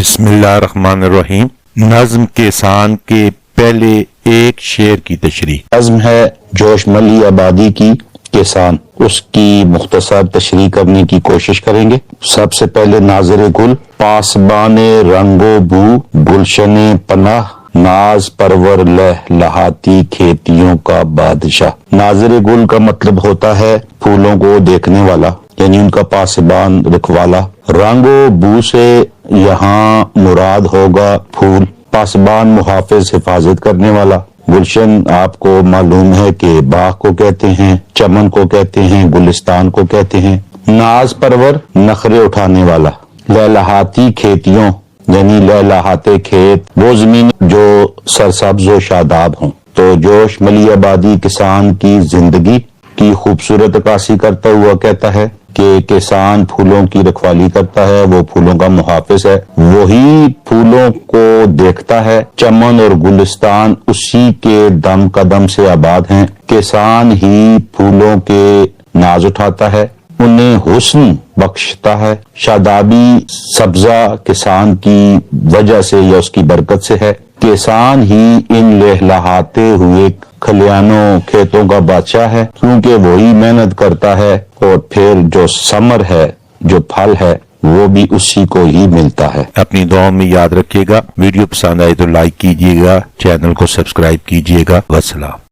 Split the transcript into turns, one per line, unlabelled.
بسم اللہ الرحمن الرحیم۔ نظم کسان کے پہلے ایک شعر کی تشریح۔
نظم ہے جوش ملی آبادی کی کسان، اس کی مختصر تشریح کرنے کی کوشش کریں گے۔ سب سے پہلے ناظر گل، پاسبان رنگ و بو، گلشن پناہ، ناز پرور لہلاتی کھیتیوں کا بادشاہ۔ ناظر گل کا مطلب ہوتا ہے پھولوں کو دیکھنے والا، یعنی ان کا پاسبان رکھوالا۔ رنگ و بو سے یہاں مراد ہوگا پھول، پاسبان محافظ حفاظت کرنے والا۔ گلشن آپ کو معلوم ہے کہ باغ کو کہتے ہیں، چمن کو کہتے ہیں، گلستان کو کہتے ہیں۔ ناز پرور، نخرے اٹھانے والا۔ لہلاتی کھیتیوں یعنی لہلاتے کھیت، وہ زمین جو سرسبز و شاداب ہوں۔ تو جوش ملی آبادی کسان کی زندگی کی خوبصورت عکاسی کرتا ہوا کہتا ہے کہ کسان پھولوں کی رکھوالی کرتا ہے، وہ پھولوں کا محافظ ہے، وہی پھولوں کو دیکھتا ہے۔ چمن اور گلستان اسی کے دم قدم سے آباد ہیں۔ کسان ہی پھولوں کے ناز اٹھاتا ہے، انہیں حسن بخشتا ہے۔ شادابی سبزہ کسان کی وجہ سے یا اس کی برکت سے ہے۔ کسان ہی ان لہلاتے ہوئے کھلیانوں کھیتوں کا بادشاہ ہے، کیونکہ وہی محنت کرتا ہے اور پھر جو ثمر ہے، جو پھل ہے، وہ بھی اسی کو ہی ملتا ہے۔
اپنی دعاؤں میں یاد رکھیے گا۔ ویڈیو پسند آئے تو لائک کیجیے گا، چینل کو سبسکرائب کیجیے گا۔ والسلام۔